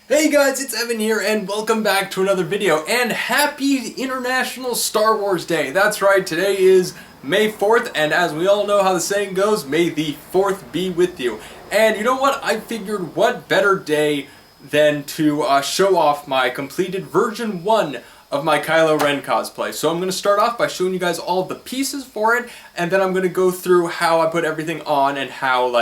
Hey guys, it's Evan here, and welcome back to another video, and happy International Star Wars Day. That's right, today is May 4th, and as we all know how the saying goes, may the 4th be with you. And you know what? I figured what better day than to show off my completed version 1 of my Kylo Ren cosplay. So I'm going to start off by showing you guys all the pieces for it, and then I'm going to go through how I put everything on and how,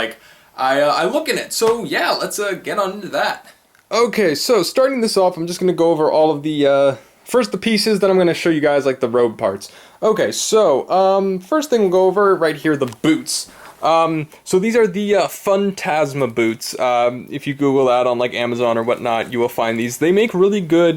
I look in it. So yeah, let's get on into that. Okay, so starting this off, I'm just going to go over all of the, first the pieces, then I'm going to show you guys, like, the robe parts. Okay, so, first thing we'll go over right here, the boots. So these are the, Phantasma boots. If you Google that on, like, Amazon or whatnot, you will find these. They make really good,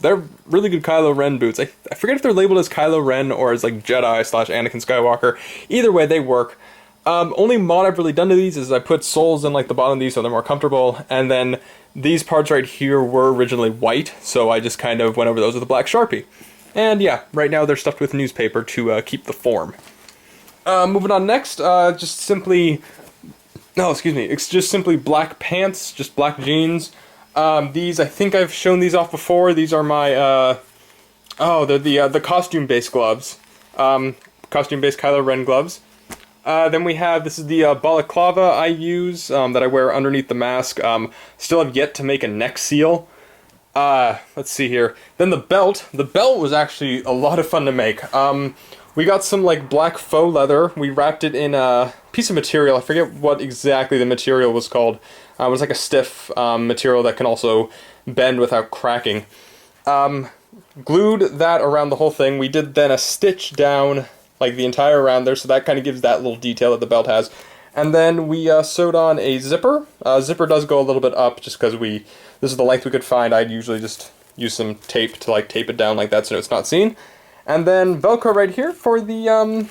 they're really good Kylo Ren boots. I forget if they're labeled as Kylo Ren or as, like, Jedi/Anakin Skywalker. Either way, they work. Only mod I've really done to these is I put soles in, like, the bottom of these so they're more comfortable, and then these parts right here were originally white, so I just kind of went over those with a black Sharpie. And yeah, right now they're stuffed with newspaper to keep the form. Moving on next, it's just simply black pants, just black jeans. These, I think I've shown these off before. These are my, they're the costume-based gloves. Costume-based Kylo Ren gloves. Then we have, this is the balaclava I use, that I wear underneath the mask. Still have yet to make a neck seal. Let's see here. Then the belt. The belt was actually a lot of fun to make. We got some, like, black faux leather. We wrapped it in a piece of material. I forget what exactly the material was called. It was like a stiff material that can also bend without cracking. Glued that around the whole thing. We did then a stitch down, like, the entire around there, so that kind of gives that little detail that the belt has. And then we sewed on a zipper. Zipper does go a little bit up, just because this is the length we could find. I'd usually just use some tape to, like, tape it down like that so it's not seen. And then Velcro right here for the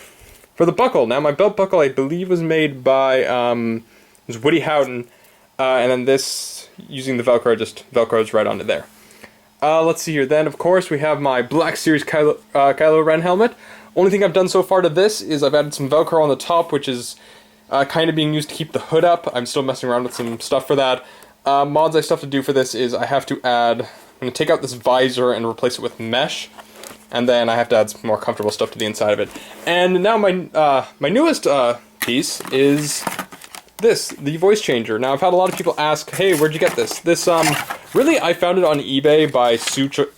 buckle. Now, my belt buckle, I believe, was made by, it was Woody Howden. And then this, using the Velcro, just Velcros right onto there. Let's see here. Then, of course, we have my Black Series Kylo Ren helmet. Only thing I've done so far to this is I've added some Velcro on the top, which is kind of being used to keep the hood up. I'm still messing around with some stuff for that. Mods I still have to do for this is I have to add, I'm going to take out this visor and replace it with mesh, and then I have to add some more comfortable stuff to the inside of it. And now my newest piece is this, the voice changer. Now, I've had a lot of people ask, hey, where'd you get this? This, really, I found it on eBay by searching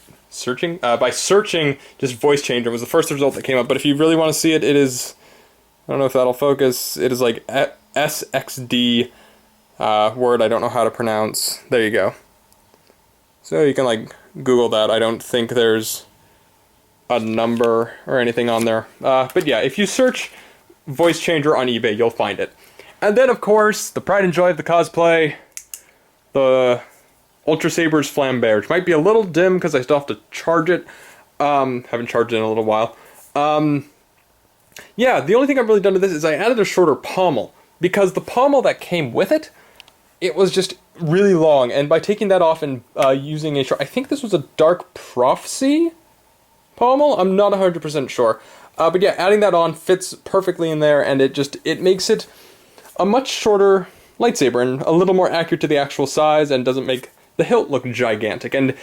just voice changer. It was the first result that came up, but if you really want to see it, it is, I don't know if that'll focus, it is like SXD word I don't know how to pronounce. There you go. So you can, like, Google that. I don't think there's a number or anything on there. But yeah, if you search voice changer on eBay, you'll find it. And then, of course, the pride and joy of the cosplay, the Ultrasabers flambear, which might be a little dim because I still have to charge it. Haven't charged it in a little while. Yeah, the only thing I've really done to this is I added a shorter pommel, because the pommel that came with it, it was just really long, and by taking that off and using a short, I think this was a Dark Prophecy pommel? I'm not 100% sure. But yeah, adding that on fits perfectly in there, and it makes it a much shorter lightsaber and a little more accurate to the actual size, and doesn't make the hilt look gigantic. And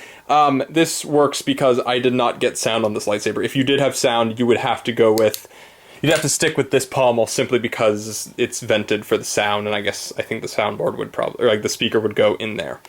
this works because I did not get sound on this lightsaber. If you did have sound, you would have to you'd have to stick with this pommel simply because it's vented for the sound, and I think the soundboard would probably, or like the speaker would go in there.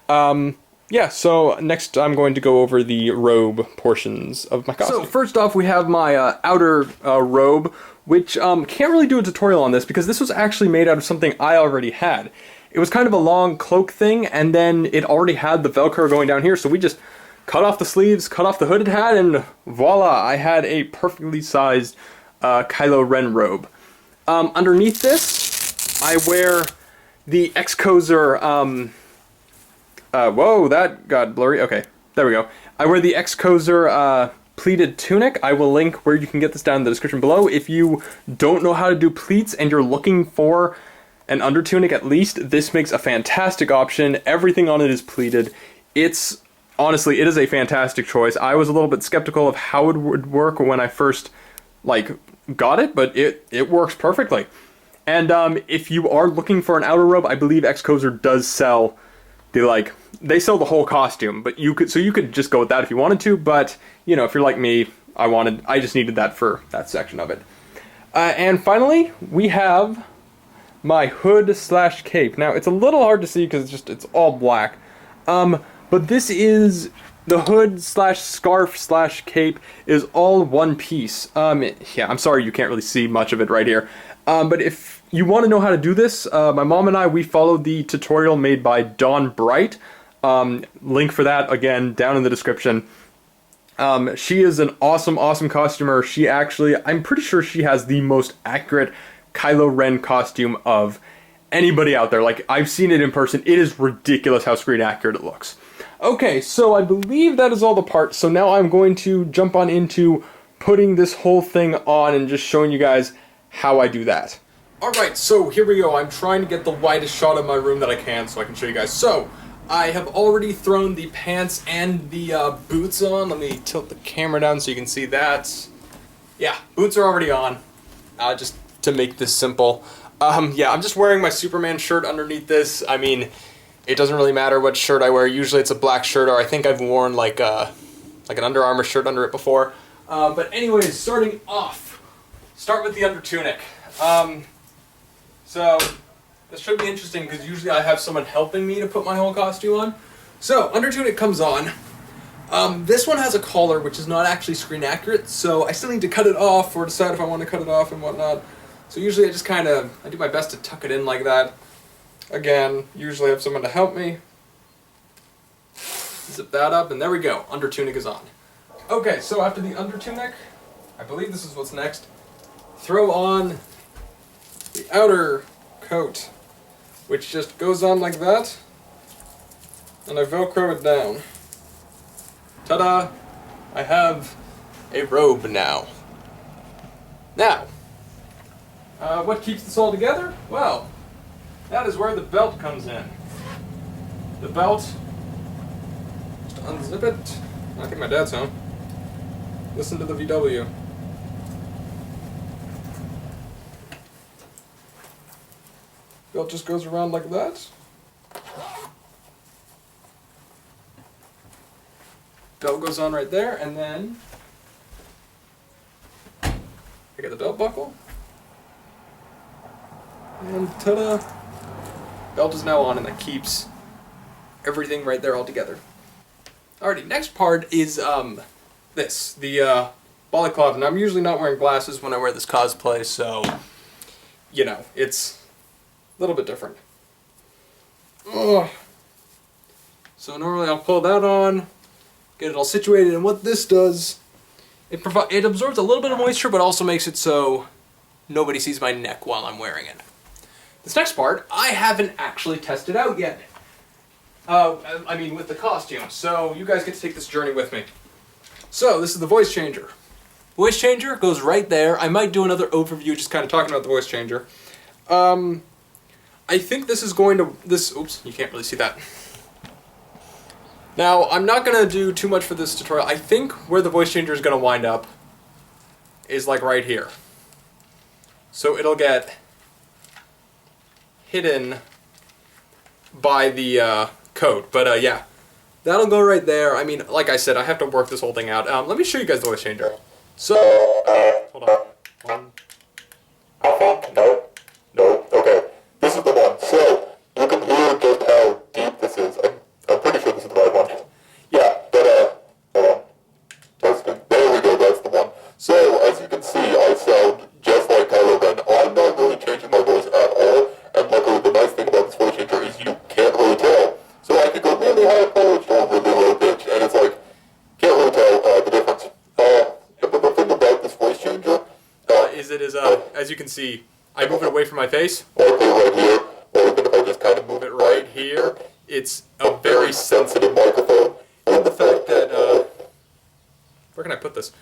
Yeah, so next I'm going to go over the robe portions of my costume. So first off, we have my outer robe, which can't really do a tutorial on this because this was actually made out of something I already had. It was kind of a long cloak thing, and then it already had the Velcro going down here, so we just cut off the sleeves, cut off the hood it had, and voila, I had a perfectly sized Kylo Ren robe. Underneath this, I wear the X-Kozer, whoa, that got blurry. Okay, there we go. I wear the X-Kozer pleated tunic. I will link where you can get this down in the description below. If you don't know how to do pleats and you're looking for an under tunic at least, this makes a fantastic option. Everything on it is pleated. Honestly, it is a fantastic choice. I was a little bit skeptical of how it would work when I first, got it, but it works perfectly. And if you are looking for an outer robe, I believe X-Kozer does sell they sell the whole costume, but you could just go with that if you wanted to, but you know, if you're like me, I just needed that for that section of it. And finally, we have my hood slash cape. Now, it's a little hard to see because it's all black. But this is the hood slash scarf slash cape is all one piece. Yeah, I'm sorry you can't really see much of it right here. But if you want to know how to do this, my mom and I, we followed the tutorial made by Dawn Bright. Link for that, again, down in the description. She is an awesome costumer. She actually, I'm pretty sure she has the most accurate Kylo Ren costume of anybody out there. Like, I've seen it in person. It is ridiculous how screen accurate it looks. Okay, so I believe that is all the parts. So now I'm going to jump on into putting this whole thing on and just showing you guys how I do that. Alright, so here we go. I'm trying to get the widest shot of my room that I can so I can show you guys. So, I have already thrown the pants and the boots on. Let me tilt the camera down so you can see that. Yeah, boots are already on. Just to make this simple. Yeah, I'm just wearing my Superman shirt underneath this. I mean, it doesn't really matter what shirt I wear. Usually it's a black shirt, or I think I've worn like an Under Armour shirt under it before. But anyways, starting off, start with the under tunic. So this should be interesting because usually I have someone helping me to put my whole costume on. So under tunic comes on. This one has a collar which is not actually screen accurate, so I still need to cut it off or decide if I want to cut it off and whatnot. So usually I just I do my best to tuck it in like that. Again, usually I have someone to help me. Zip that up, and there we go. Under tunic is on. Okay, so after the under tunic, I believe this is what's next. Throw on the outer coat, which just goes on like that, and I Velcro it down. Ta-da! I have a robe now. Now, what keeps this all together? Well, that is where the belt comes in. The belt, just unzip it. I think my dad's home. Listen to the VW. Belt just goes around like that. Belt goes on right there, and then I get the belt buckle. And ta-da! Belt is now on, and that keeps everything right there all together. Alrighty, next part is the balaclava. And I'm usually not wearing glasses when I wear this cosplay, so you know, it's a little bit different. Ugh. So normally I'll pull that on, get it all situated, and what this does, it absorbs a little bit of moisture, but also makes it so nobody sees my neck while I'm wearing it. This next part, I haven't actually tested out yet. I mean, with the costume, so you guys get to take this journey with me. So, this is the voice changer. Voice changer goes right there. I might do another overview just kind of talking about the voice changer. I think this is going to, oops, you can't really see that. Now, I'm not going to do too much for this tutorial. I think where the voice changer is going to wind up is like right here. So it'll get hidden by the coat. But yeah, that'll go right there. I mean, like I said, I have to work this whole thing out. Let me show you guys the voice changer. So, hold on. No, okay. This is the one. So, you can hear just how deep this is. I'm pretty sure this is the right one. Yeah, but, hold on. Testing. There we go, that's the one. So, as you can see, I sound just like Kylo Ren. I'm not really changing my voice at all, and luckily the nice thing about this voice changer is you can't really tell. So I could go really high pitch or really low pitch, and it's like, can't really tell the difference. But the thing about this voice changer is it is, as you can see, I move it away from my face. Or I put it right here, or even if I just kind of Move it right here. It's a very sensitive microphone. and the fact that, where can I put this?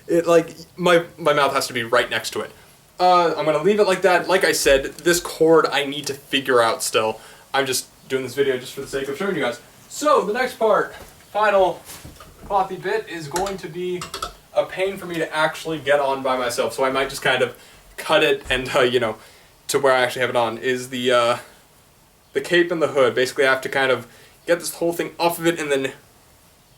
It like, my mouth has to be right next to it. I'm gonna leave it like that. Like I said, this cord I need to figure out still. I'm just doing this video just for the sake of showing you guys. So, the next part, final clothy bit, is going to be a pain for me to actually get on by myself. So I might just kind of cut it and, you know, to where I actually have it on, is the the cape and the hood. Basically, I have to kind of get this whole thing off of it and then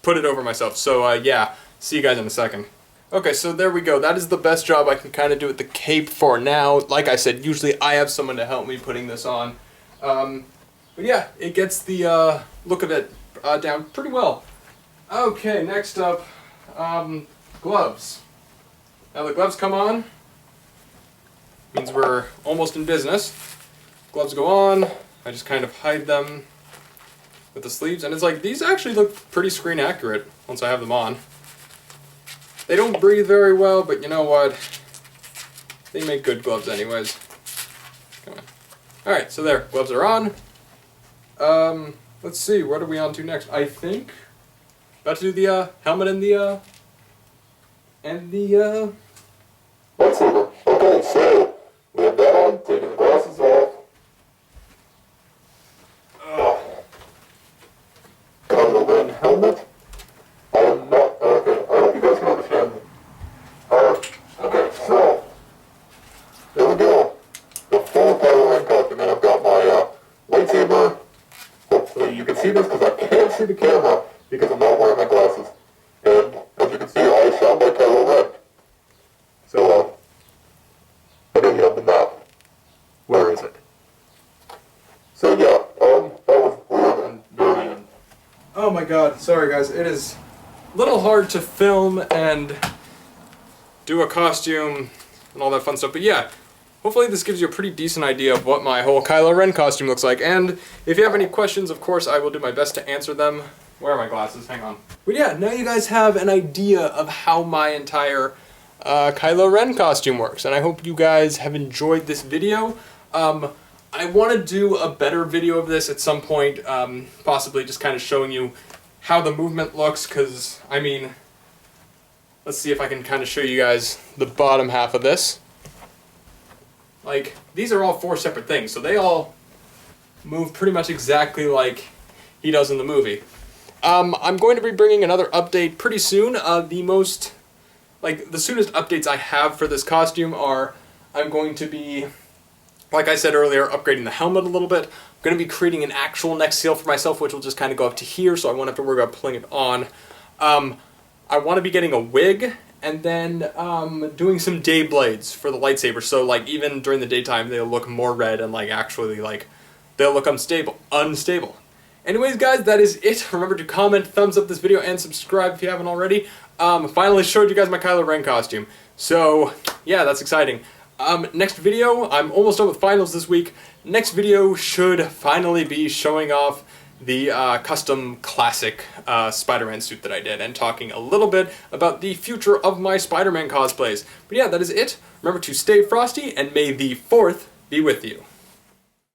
put it over myself. So yeah, see you guys in a second. Okay, so there we go. That is the best job I can kind of do with the cape for now. Like I said, usually I have someone to help me putting this on. But yeah, it gets the look of it down pretty well. Okay, next up, gloves. Now the gloves come on. Means we're almost in business. Gloves go on. I just kind of hide them with the sleeves, and it's like, these actually look pretty screen accurate once I have them on. They don't breathe very well, but you know what? They make good gloves anyways. Come on. Alright, so there, gloves are on. Let's see, what are we on to next? I think about to do the helmet and the lightsaber. Okay, so we have that on, taking the glasses off. Kylo Ren helmet. I'm not, okay, I hope you guys can understand me. Okay, so, there we go. The full Kylo Ren costume, and I've got my lightsaber. Hopefully you can see this because I can't see the camera because I'm not wearing my glasses. And as you can see, I sound like Kylo Ren. So, and then you have the map. Where is it? So yeah, that was weird and dirty and... Oh my god, sorry guys, it is a little hard to film and do a costume and all that fun stuff, but yeah, hopefully this gives you a pretty decent idea of what my whole Kylo Ren costume looks like, and if you have any questions, of course, I will do my best to answer them. Where are my glasses? Hang on. But yeah, now you guys have an idea of how my entire Kylo Ren costume works, and I hope you guys have enjoyed this video. I want to do a better video of this at some point, possibly just kind of showing you how the movement looks, because, I mean, let's see if I can kind of show you guys the bottom half of this. Like, these are all 4 separate things, so they all move pretty much exactly like he does in the movie. I'm going to be bringing another update pretty soon. The soonest updates I have for this costume are, I'm going to be, like I said earlier, upgrading the helmet a little bit. I'm going to be creating an actual neck seal for myself, which will just kind of go up to here, so I won't have to worry about pulling it on. I want to be getting a wig, and then doing some day blades for the lightsaber, so like even during the daytime they'll look more red and like actually like they'll look unstable. Anyways guys, that is it. Remember to comment, thumbs up this video, and subscribe if you haven't already. Finally showed you guys my Kylo Ren costume, so yeah, that's exciting. Next video, I'm almost done with finals this week. Next video should finally be showing off the custom classic Spider-Man suit that I did, and talking a little bit about the future of my Spider-Man cosplays. But yeah, that is it. Remember to stay frosty, and may the 4th be with you.